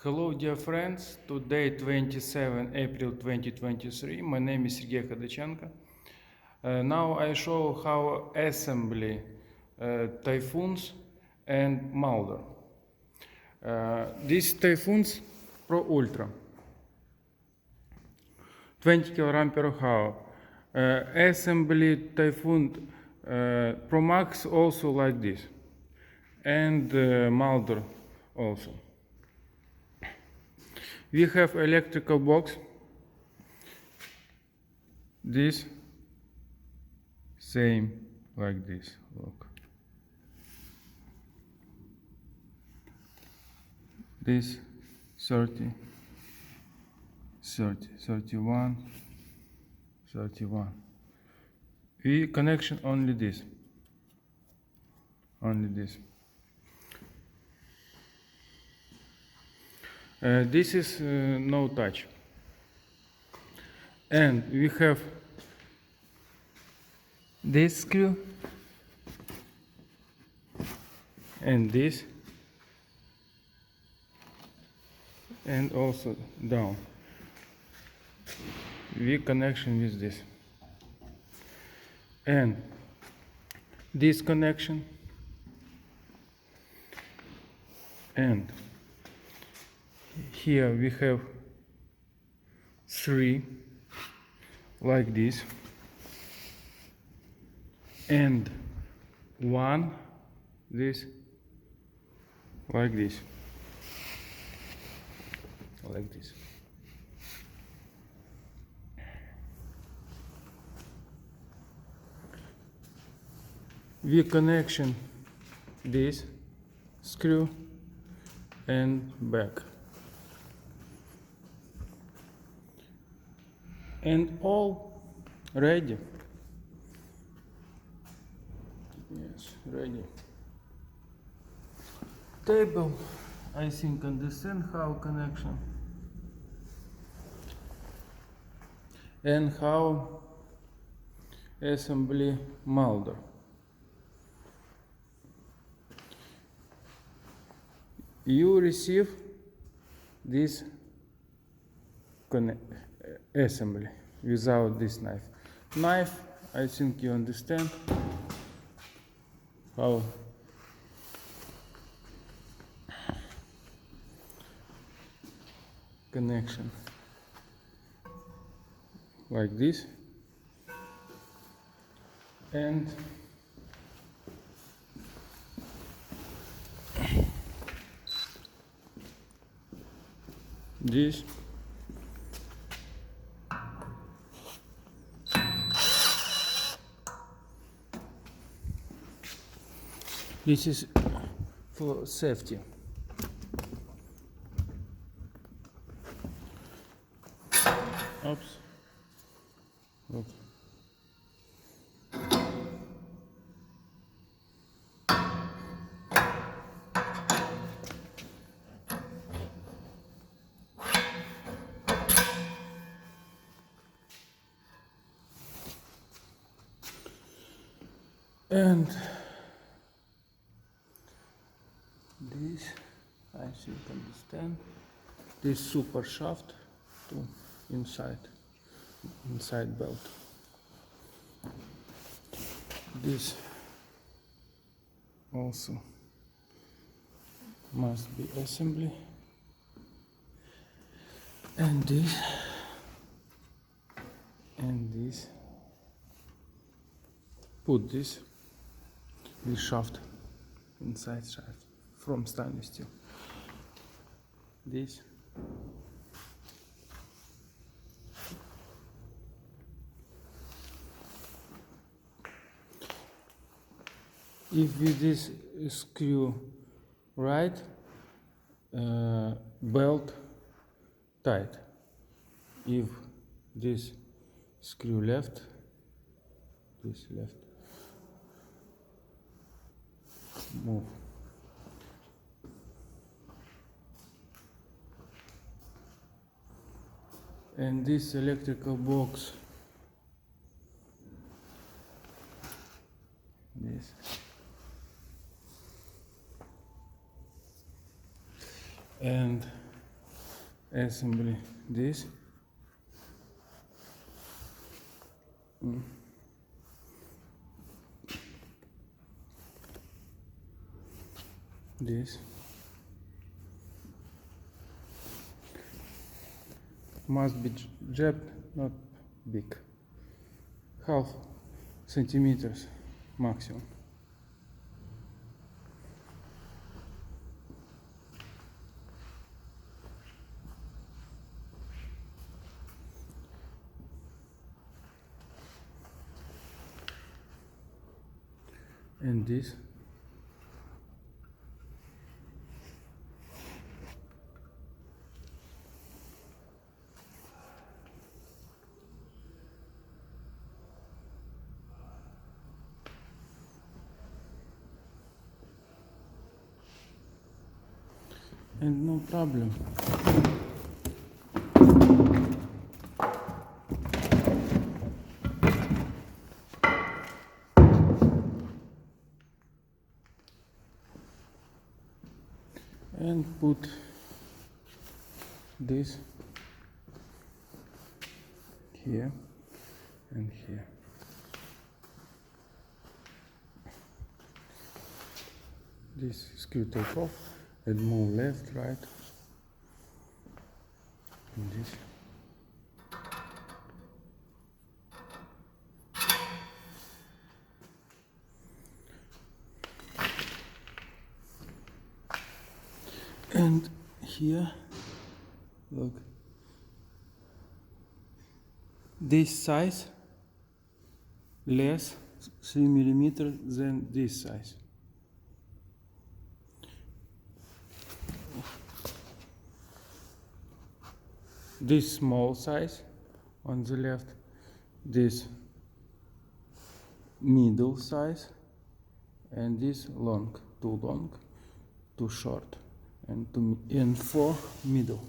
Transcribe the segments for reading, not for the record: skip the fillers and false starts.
Hello dear friends, today 27 April 2023, my name is Sergey Khodachenko. Now I show how assembly Typhoons and Mulder. These Typhoons Pro Ultra, 20 kg per hour. Assembly Typhoon Pro Max also like this, and Mulder also. We have electrical box, this same like this, look. This 30, 30, 31, 31. We connection only this. Only this. This is no touch. And we have this screw and this, and also down. We connection with this. And this connection, and here we have three like this, and one this like this, like this. We connection this screw and back, and all ready. Yes, ready. Table, I think understand how connection and how assembly Mulder. You receive this assembly without this knife. Knife, I think you understand how connection like this, and this. This is for safety. Oops. Oops. And this, I think understand, this super shaft to inside belt. This also must be assembly, and this put this shaft inside shaft from stainless steel. This if with this screw right, belt tight. If this screw left, this left, move. And this electrical box, this, and assembly this. This must be jabbed, not big, half centimeters maximum. And this and no problem. And put this here and here. This screw take off and move left, right, and this. And here, look, this size less 3 millimeters than this size. This small size on the left, this middle size, and this long, too long, too short, and four middle.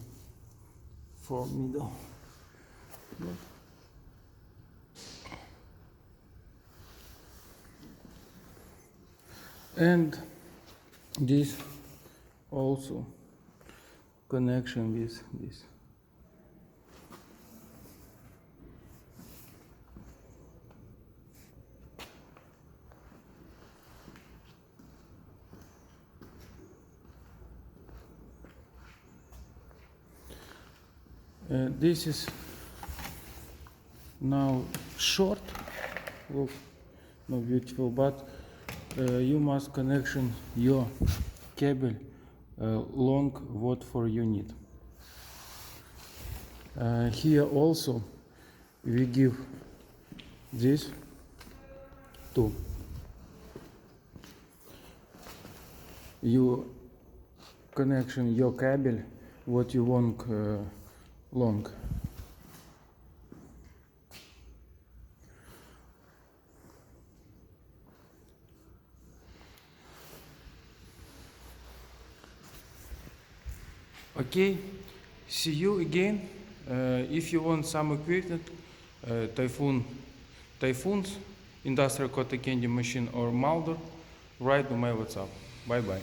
And this also connection with this. This is now short, look, not beautiful, but you must connection your cable long what for you need. Here also we give this to you connection your cable what you want long. Okay, see you again. If you want some equipment, Typhoon's industrial cotton candy machine or Mulder, write to my WhatsApp. Bye bye.